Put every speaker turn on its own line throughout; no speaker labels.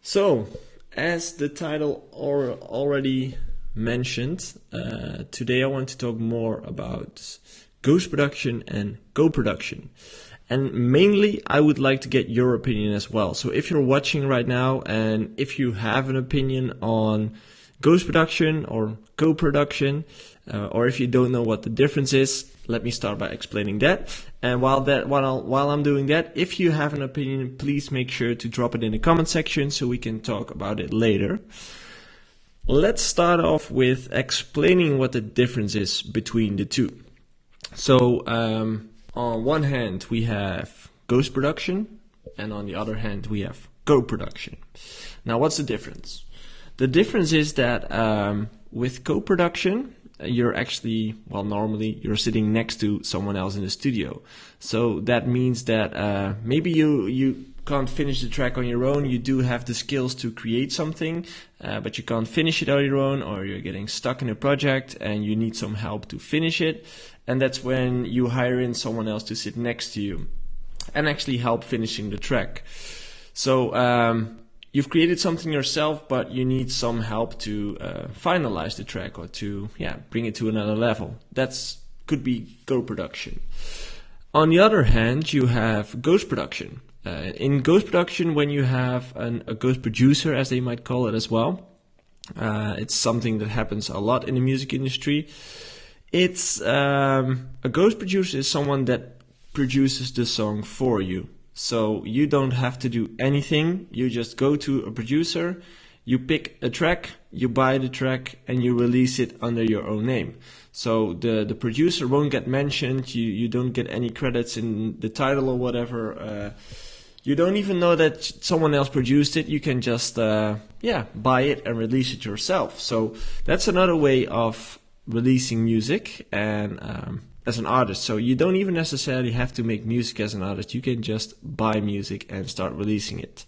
So, as the title already mentioned, today I want to talk more about ghost production and co-production. And mainly, I would like to get your opinion as well. So if you're watching right now and if you have an opinion on ghost production or co-production, or if you don't know what the difference is, let me start by explaining that. And while I'm doing that, if you have an opinion, please make sure to drop it in the comment section so we can talk about it later. Let's start off with explaining what the difference is between the two. So on one hand we have ghost production, and on the other hand we have co-production. Now what's the difference? The difference is that with co-production, you're actually, normally you're sitting next to someone else in the studio. So that means that maybe you can't finish the track on your own. You do have the skills to create something, but you can't finish it on your own, or you're getting stuck in a project and you need some help to finish it. And that's when you hire in someone else to sit next to you and actually help finishing the track. So you've created something yourself, but you need some help to finalize the track or to bring it to another level. That could be co-production. On the other hand, you have ghost production. In ghost production, when you have a ghost producer, as they might call it as well, it's something that happens a lot in the music industry. It's a ghost producer is someone that produces the song for you. So you don't have to do anything. You just go to a producer, you pick a track, you buy the track, and you release it under your own name. So the producer won't get mentioned. You don't get any credits in the title or whatever. You don't even know that someone else produced it. You can just buy it and release it yourself. So that's another way of releasing music and as an artist. So you don't even necessarily have to make music as an artist. You can just buy music and start releasing it.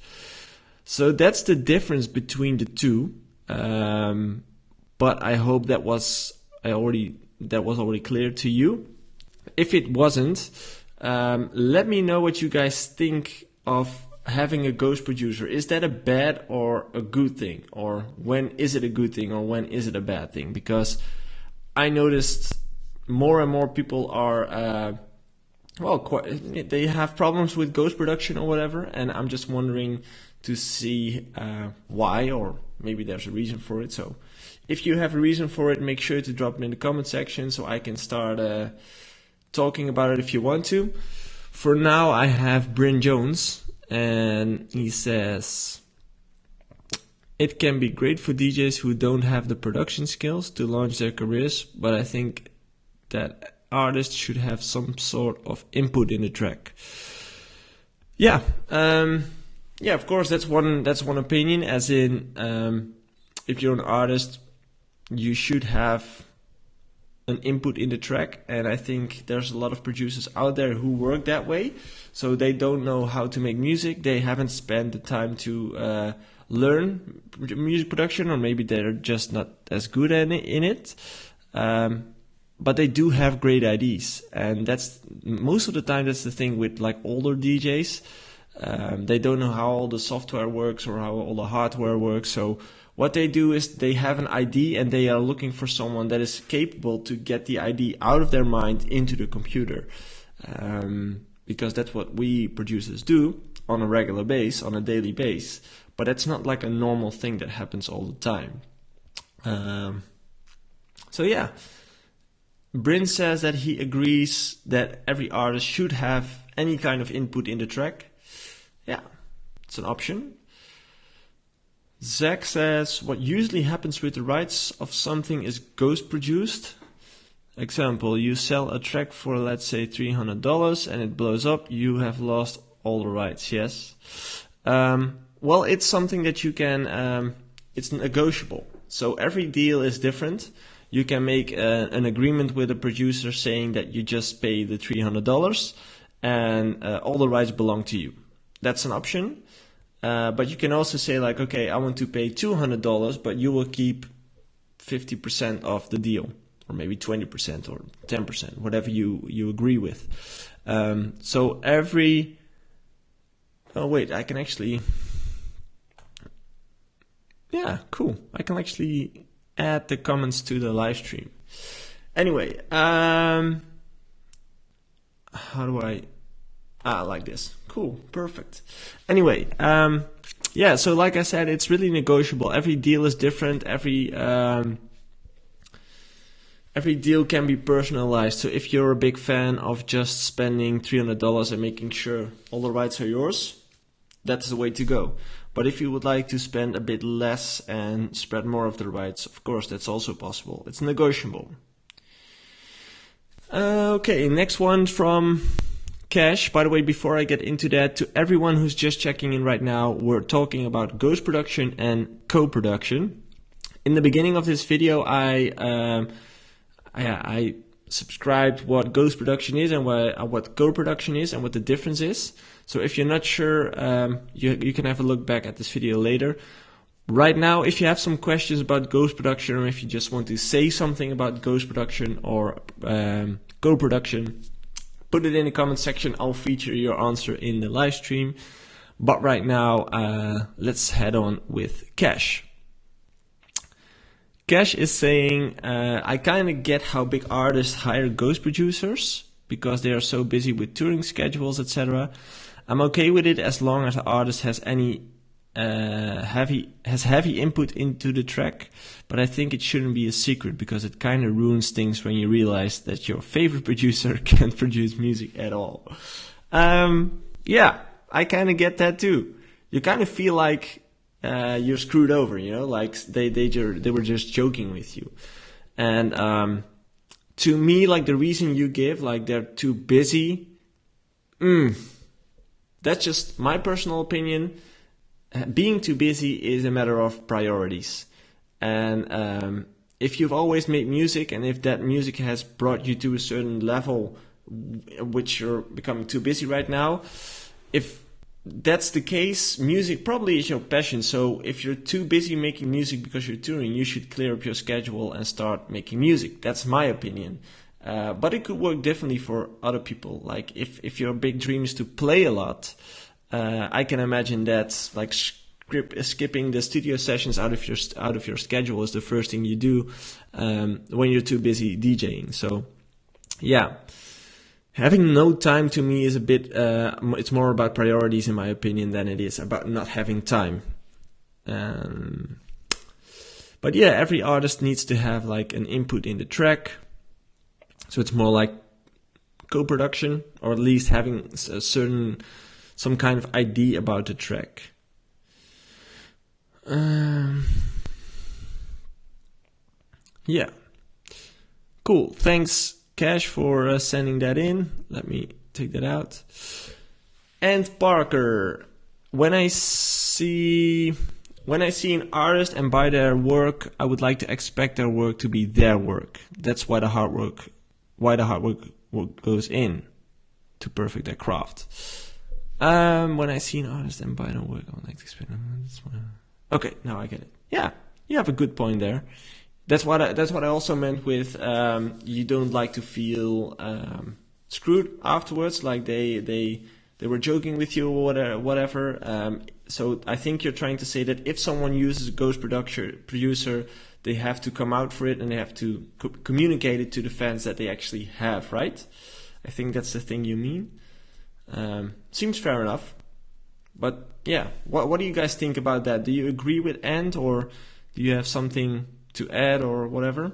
So that's the difference between the two. But I hope that was already clear to you. If it wasn't, let me know what you guys think of having a ghost producer. Is that a bad or a good thing? Or when is it a good thing, or when is it a bad thing? Because I noticed more and more people are, they have problems with ghost production or whatever, and I'm just wondering to see why, or maybe there's a reason for it. So if you have a reason for it, make sure to drop it in the comment section so I can start talking about it if you want to. For now, I have Bryn Jones, and he says, it can be great for DJs who don't have the production skills to launch their careers, but I think that artists should have some sort of input in the track. Of course, that's one opinion. As in, if you're an artist, you should have an input in the track, and I think there's a lot of producers out there who work that way. So they don't know how to make music. They haven't spent the time to learn music production, or maybe they're just not as good in it. But they do have great ideas, and that's most of the time that's the thing with like older DJs. They don't know how all the software works or how all the hardware works. So what they do is they have an idea and they are looking for someone that is capable to get the idea out of their mind into the computer, because that's what we producers do on a regular base, on a daily base. But that's not like a normal thing that happens all the time. Bryn says that he agrees that every artist should have any kind of input in the track. Yeah, it's an option. Zach says, what usually happens with the rights of something is ghost produced. Example, you sell a track for, let's say, $300 and it blows up. You have lost all the rights, yes. It's something that you can, it's negotiable. So every deal is different. You can make an agreement with a producer saying that you just pay the $300 and all the rights belong to you. That's an option. But you can also say like, okay, I want to pay $200, but you will keep 50% of the deal, or maybe 20% or 10%, whatever you agree with. I can actually Yeah, cool. I can actually add the comments to the live stream. Anyway, how do I... like this. Cool, perfect. Anyway, yeah, so like I said, it's really negotiable. Every deal is different. Every deal can be personalized. So if you're a big fan of just spending $300 and making sure all the rights are yours, that's the way to go. But if you would like to spend a bit less and spread more of the rights, of course, that's also possible. It's negotiable. Okay, next one from Cash. By the way, before I get into that, to everyone who's just checking in right now, we're talking about ghost production and co-production. In the beginning of this video, I subscribed what ghost production is and what co-production is and what the difference is. So if you're not sure, you can have a look back at this video later. Right now, if you have some questions about ghost production, or if you just want to say something about ghost production or co-production, put it in the comment section. I'll feature your answer in the live stream. But right now, let's head on with Cash. Cash is saying, I kind of get how big artists hire ghost producers because they are so busy with touring schedules, etc. I'm okay with it as long as the artist has heavy input into the track, but I think it shouldn't be a secret because it kind of ruins things when you realize that your favorite producer can't produce music at all. Yeah, I kind of get that too. You kind of feel like you're screwed over, you know, like they were just joking with you. And to me, like the reason you give, like they're too busy, that's just my personal opinion. Being too busy is a matter of priorities. And if you've always made music, and if that music has brought you to a certain level which you're becoming too busy right now, if that's the case, music probably is your passion. So if you're too busy making music because you're touring, you should clear up your schedule and start making music. That's my opinion. But it could work differently for other people. Like if your big dream is to play a lot, I can imagine that like skipping the studio sessions out of your schedule is the first thing you do when you're too busy DJing. So yeah, having no time to me is a bit. It's more about priorities in my opinion than it is about not having time. But yeah, every artist needs to have like an input in the track. So it's more like co-production, or at least having some kind of idea about the track. Yeah. Cool. Thanks, Cash, for sending that in. Let me take that out. And Parker, when I see an artist and buy their work, I would like to expect their work to be their work. That's why the hard work goes in to perfect their craft. When I see an artist and buy their work, I would like to expect them. Okay, now I get it. Yeah, you have a good point there. That's what I also meant with you don't like to feel screwed afterwards, like they were joking with you or whatever. So I think you're trying to say that if someone uses a ghost producer, they have to come out for it and they have to communicate it to the fans that they actually have, right? I think that's the thing you mean. Seems fair enough. But yeah, what do you guys think about that? Do you agree with Ant, or do you have something to add or whatever?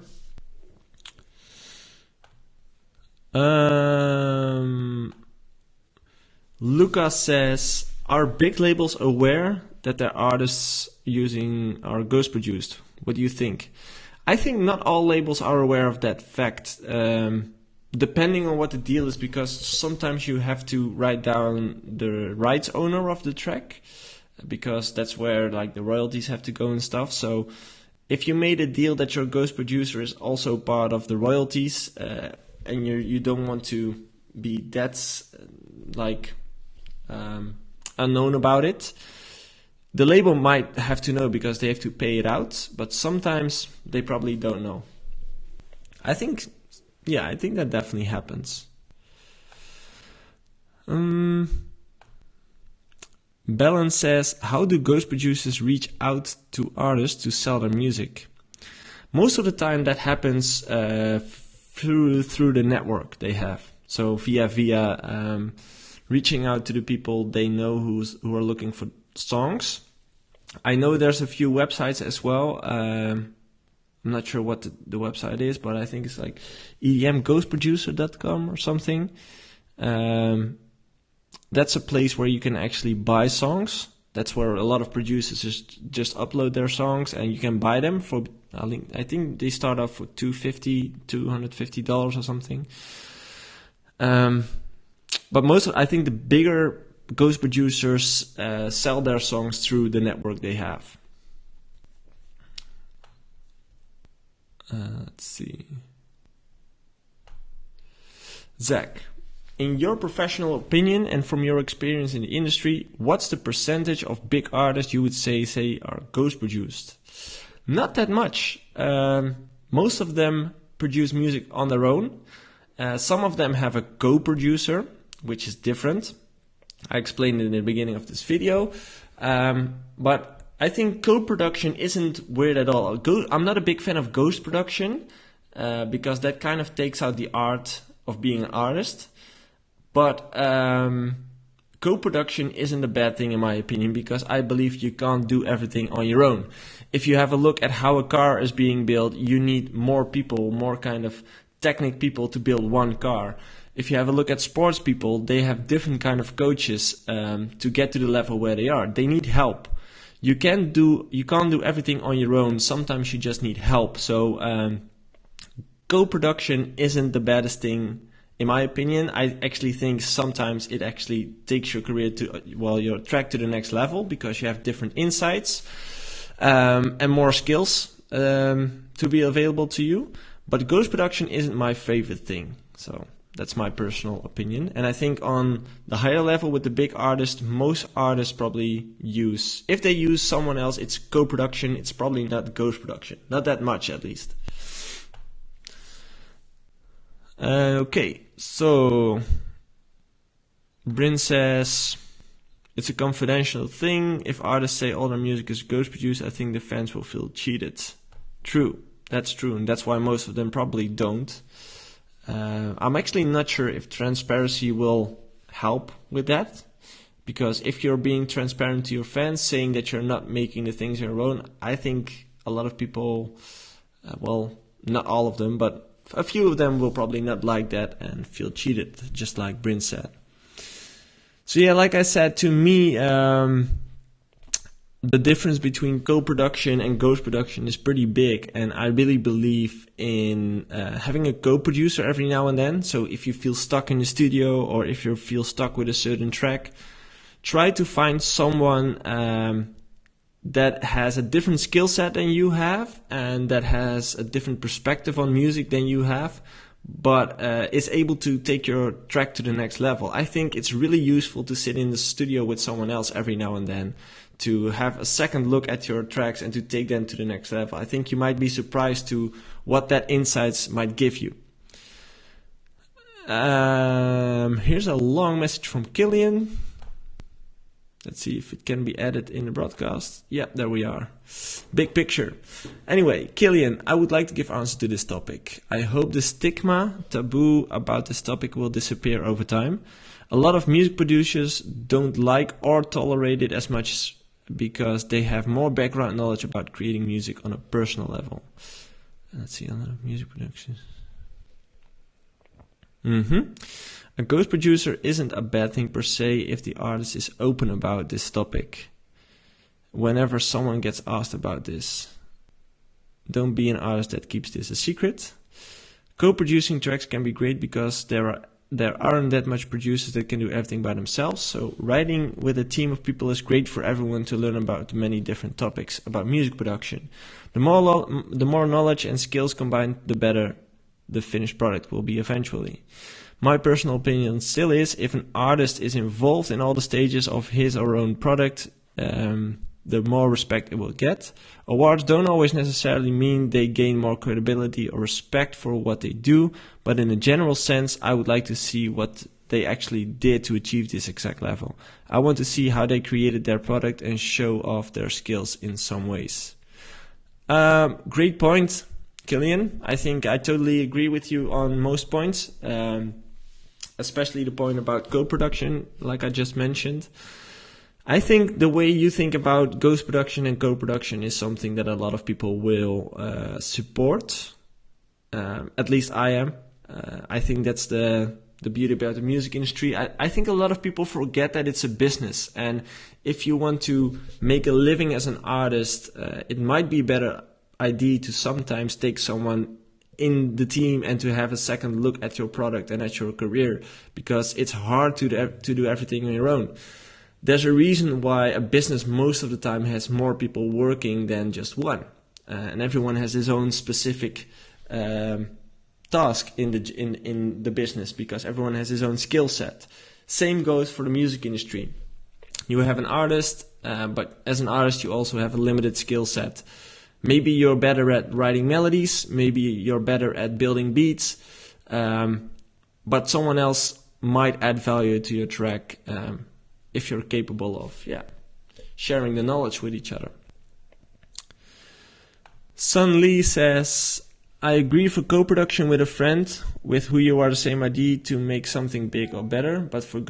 Lucas says, are big labels aware that their artists using are ghost produced? What do you think? I think not all labels are aware of that fact, depending on what the deal is, because sometimes you have to write down the rights owner of the track, because that's where like the royalties have to go and stuff. So if you made a deal that your ghost producer is also part of the royalties, and you don't want to be that unknown about it, the label might have to know because they have to pay it out, but sometimes they probably don't know. I think that definitely happens. Balance says, how do ghost producers reach out to artists to sell their music? Most of the time that happens through the network they have. So via reaching out to the people they know who are looking for songs. I know there's a few websites as well. I'm not sure what the website is, but I think it's like edmghostproducer.com or something. That's a place where you can actually buy songs. That's where a lot of producers just upload their songs, and you can buy them for, I think they start off for $250 or something. But I think the bigger ghost producers sell their songs through the network they have. Let's see. Zach, in your professional opinion and from your experience in the industry, what's the percentage of big artists you would say are ghost produced? Not that much. Most of them produce music on their own. Some of them have a co-producer, which is different. I explained it in the beginning of this video. But I think co-production isn't weird at all. I'm not a big fan of ghost production because that kind of takes out the art of being an artist. But co-production isn't a bad thing in my opinion, because I believe you can't do everything on your own. If you have a look at how a car is being built, you need more people, more kind of technical people to build one car. If you have a look at sports people, they have different kind of coaches to get to the level where they are. They need help. You can't do everything on your own. Sometimes you just need help. So co-production isn't the baddest thing. In my opinion, I actually think sometimes it actually takes your career your track to the next level, because you have different insights and more skills to be available to you. But ghost production isn't my favorite thing. So that's my personal opinion. And I think on the higher level with the big artists, most artists probably if they use someone else, it's co-production. It's probably not ghost production. Not that much, at least. Okay, so Bryn says, it's a confidential thing. If artists say all their music is ghost produced, I think the fans will feel cheated. True, that's true, and that's why most of them probably don't. I'm actually not sure if transparency will help with that, because if you're being transparent to your fans, saying that you're not making the things your own, I think a lot of people, not all of them, but a few of them will probably not like that and feel cheated, just like Bryn said. So yeah, like I said, to me, the difference between co-production and ghost production is pretty big, and I really believe in having a co-producer every now and then. So if you feel stuck in the studio, or if you feel stuck with a certain track, try to find someone that has a different skill set than you have, and that has a different perspective on music than you have, but is able to take your track to the next level. I think it's really useful to sit in the studio with someone else every now and then, to have a second look at your tracks and to take them to the next level. I think you might be surprised to what that insights might give you. Here's a long message from Killian. Let's see if it can be added in the broadcast. Yeah, there we are. Big picture. Anyway, Killian, I would like to give answer to this topic. I hope the stigma, taboo about this topic will disappear over time. A lot of music producers don't like or tolerate it as much because they have more background knowledge about creating music on a personal level. Let's see, a lot of music productions. A ghost producer isn't a bad thing per se if the artist is open about this topic. Whenever someone gets asked about this, don't be an artist that keeps this a secret. Co-producing tracks can be great because there aren't that much producers that can do everything by themselves. So writing with a team of people is great for everyone to learn about many different topics about music production. The more knowledge and skills combined, the better the finished product will be eventually. My personal opinion still is, if an artist is involved in all the stages of his or her own product, the more respect it will get. Awards don't always necessarily mean they gain more credibility or respect for what they do, but in a general sense, I would like to see what they actually did to achieve this exact level. I want to see how they created their product and show off their skills in some ways. Great point, Killian. I think I totally agree with you on most points, especially the point about co-production, like I just mentioned. I think the way you think about ghost production and co-production is something that a lot of people will support. At least I am. I think that's the beauty about the music industry. I think a lot of people forget that it's a business. And if you want to make a living as an artist, it might be a better idea to sometimes take someone in the team and to have a second look at your product and at your career, because it's hard to do everything on your own. There's a reason why a business most of the time has more people working than just one, and everyone has his own specific task in the business, because everyone has his own skill set. Same goes for the music industry. You have an artist, but as an artist you also have a limited skill set. Maybe you're better at writing melodies, maybe you're better at building beats, but someone else might add value to your track if you're capable of sharing the knowledge with each other. Sun Lee says, I agree for co-production with a friend with who you are the same idea to make something big or better, but for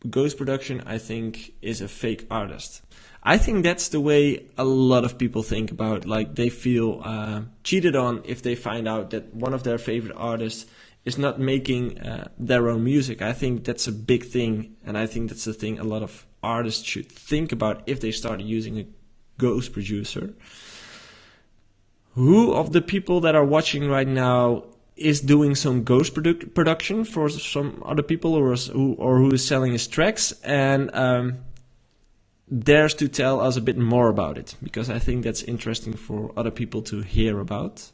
ghost production I think is a fake artist. I think that's the way a lot of people think about, like they feel cheated on if they find out that one of their favorite artists is not making their own music. I think that's a big thing, and I think that's the thing a lot of artists should think about if they start using a ghost producer. Who of the people that are watching right now is doing some ghost production for some other people, or who is selling his tracks and dares to tell us a bit more about it, because I think that's interesting for other people to hear about.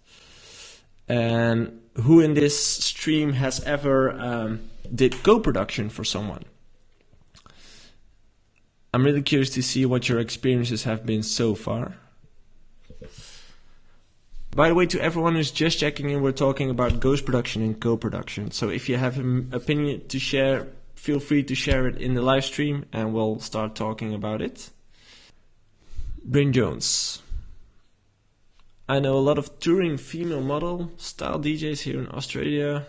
And who in this stream has ever did co-production for someone? I'm really curious to see what your experiences have been so far. By the way, to everyone who's just checking in, we're talking about ghost production and co-production. So if you have an opinion to share, feel free to share it in the live stream and we'll start talking about it. Bryn Jones. I know a lot of touring female model style DJs here in Australia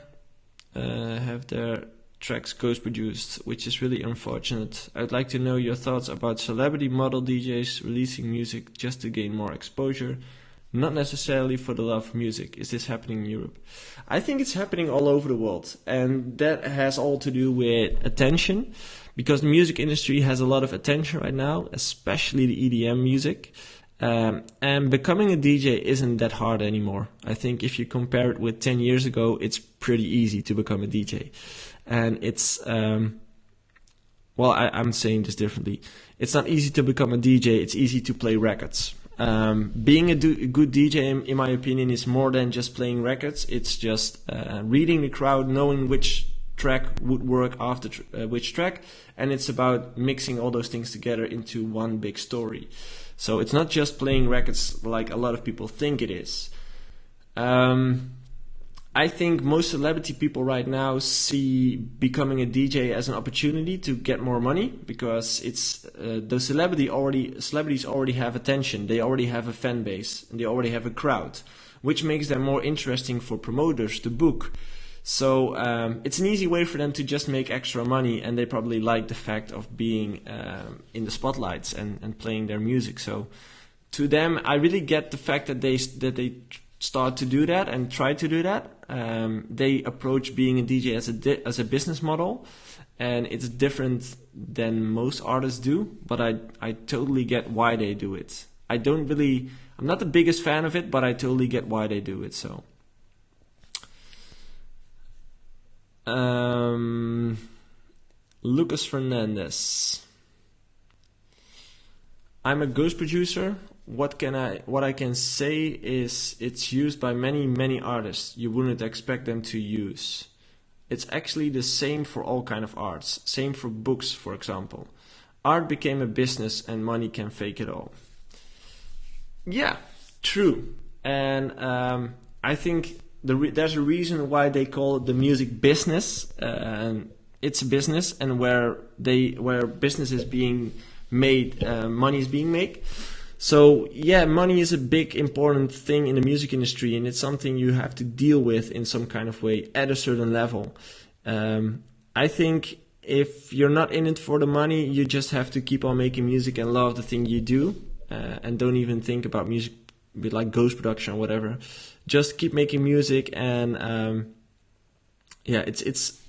have their tracks ghost produced, which is really unfortunate. I'd like to know your thoughts about celebrity model DJs releasing music just to gain more exposure, not necessarily for the love of music. Is this happening in Europe? I think it's happening all over the world, and that has all to do with attention, because the music industry has a lot of attention right now, especially the EDM music. And becoming a DJ isn't that hard anymore. I think if you compare it with 10 years ago, it's pretty easy to become a DJ. And it's, I'm saying this differently. It's not easy to become a DJ, it's easy to play records. Being a good DJ, in my opinion, is more than just playing records. It's just reading the crowd, knowing which track would work after which track, and it's about mixing all those things together into one big story. So it's not just playing records like a lot of people think it is. I think most celebrity people right now see becoming a DJ as an opportunity to get more money, because it's the celebrities already have attention, they already have a fan base, and they already have a crowd, which makes them more interesting for promoters to book. So it's an easy way for them to just make extra money, and they probably like the fact of being in the spotlights and playing their music. So to them, I really get the fact that they start to do that and try to do that. They approach being a DJ as a business model, and it's different than most artists do, but I totally get why they do it. I'm not the biggest fan of it, but I totally get why they do it. So Lucas Fernandez. I'm a ghost producer. What I can say is it's used by many artists you wouldn't expect them to use. It's actually the same for all kind of arts. Same for books, for example. Art became a business and money can fake it all. Yeah, true. And I think there's a reason why they call it the music business. And it's a business, and where business is being made, money is being made. So yeah, money is a big important thing in the music industry, and it's something you have to deal with in some kind of way at a certain level. I think if you're not in it for the money, you just have to keep on making music and love the thing you do, and don't even think about music with like ghost production or whatever. Just keep making music, and it's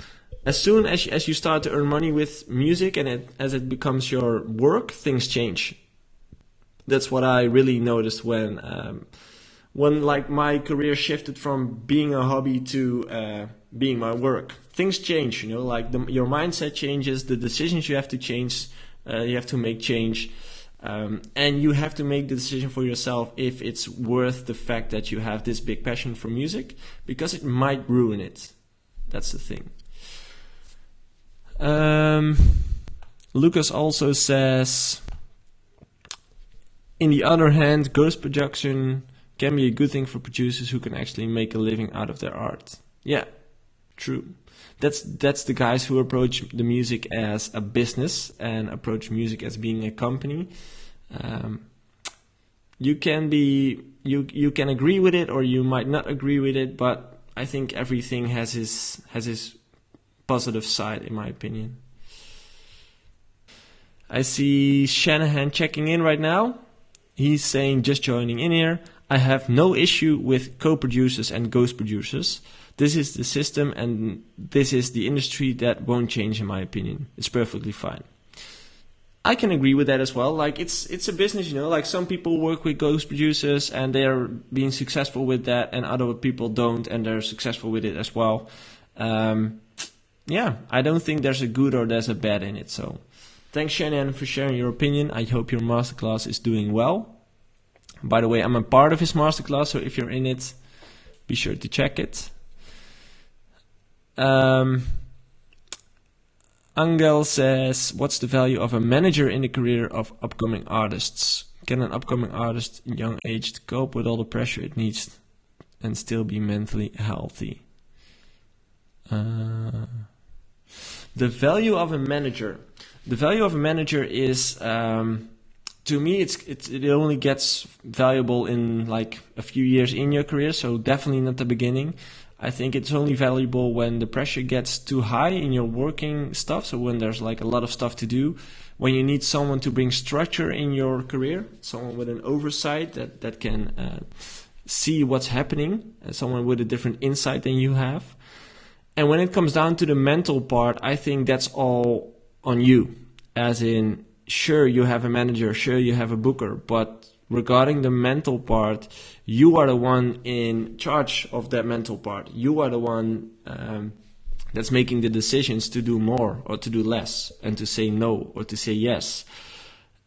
as soon as you start to earn money with music, and as it becomes your work, things change. That's what I really noticed when like my career shifted from being a hobby to being my work. Things change, you know, like your mindset changes, the decisions you have to change, you have to make change, and you have to make the decision for yourself if it's worth the fact that you have this big passion for music, because it might ruin it. That's the thing. Lucas also says, in the other hand, ghost production can be a good thing for producers who can actually make a living out of their art. Yeah, true. That's the guys who approach the music as a business and approach music as being a company. You can agree with it, or you might not agree with it, but I think everything has his positive side, in my opinion. I see Shanahan checking in right now. He's saying, just joining in here, I have no issue with co-producers and ghost producers. This is the system, and this is the industry that won't change, in my opinion. It's perfectly fine. I can agree with that as well. Like it's a business, you know, like some people work with ghost producers and they're being successful with that, and other people don't and they're successful with it as well. Yeah, I don't think there's a good or there's a bad in it. So thanks, Shannon, for sharing your opinion. I hope your masterclass is doing well. By the way, I'm a part of his masterclass, so if you're in it, be sure to check it. Angel says, what's the value of a manager in the career of upcoming artists? Can an upcoming artist in young age cope with all the pressure it needs and still be mentally healthy? The value of a manager. The value of a manager is, to me, it only gets valuable in like a few years in your career, so definitely not the beginning. I think it's only valuable when the pressure gets too high in your working stuff, so when there's like a lot of stuff to do, when you need someone to bring structure in your career, someone with an oversight that can see what's happening, someone with a different insight than you have. And when it comes down to the mental part, I think that's all on you. As in, sure, you have a manager, sure, you have a booker, but regarding the mental part, you are the one in charge of that mental part. You are the one that's making the decisions to do more or to do less, and to say no or to say yes.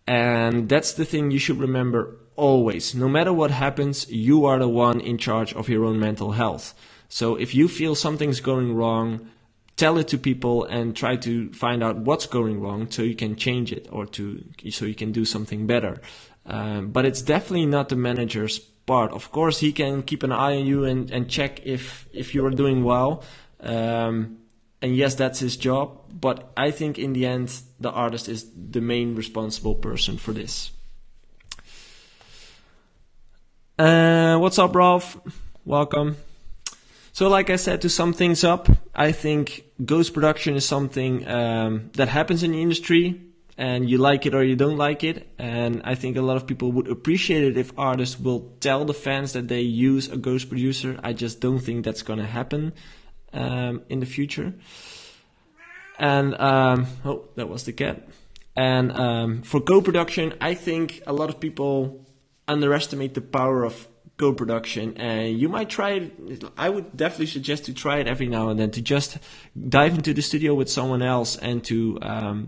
And that's the thing you should remember always. No matter what happens, you are the one in charge of your own mental health. So if you feel something's going wrong, tell it to people and try to find out what's going wrong so you can change it, or so you can do something better. But it's definitely not the manager's part. Of course, he can keep an eye on you and check if you are doing well. And yes, that's his job. But I think in the end, the artist is the main responsible person for this. What's up, Ralph? Welcome. So like I said, to sum things up, I think ghost production is something that happens in the industry, and you like it or you don't like it. And I think a lot of people would appreciate it if artists will tell the fans that they use a ghost producer. I just don't think that's going to happen in the future. And oh, that was the cat. And for co-production, I think a lot of people underestimate the power of co-production, and you might try it. I would definitely suggest to try it every now and then, to just dive into the studio with someone else and to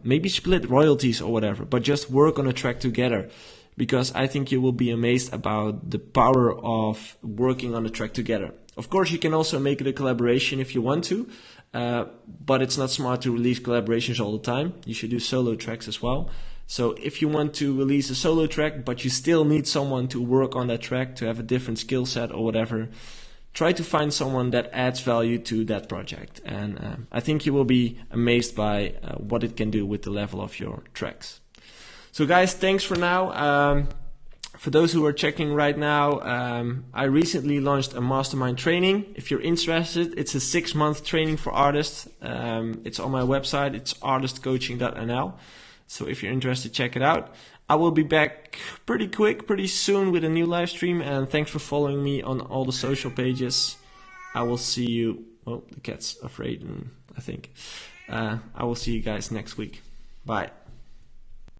maybe split royalties or whatever, but just work on a track together, because I think you will be amazed about the power of working on a track together. Of course, you can also make it a collaboration if you want to, but it's not smart to release collaborations all the time. You should do solo tracks as well. So if you want to release a solo track, but you still need someone to work on that track, to have a different skill set or whatever, try to find someone that adds value to that project. And I think you will be amazed by what it can do with the level of your tracks. So guys, thanks for now. For those who are checking right now, I recently launched a Mastermind Training. If you're interested, it's a 6-month training for artists. It's on my website. It's artistcoaching.nl. So if you're interested, check it out. I will be back pretty soon with a new live stream. And thanks for following me on all the social pages. I will see you. Oh, the cat's afraid, I think. I will see you guys next week. Bye.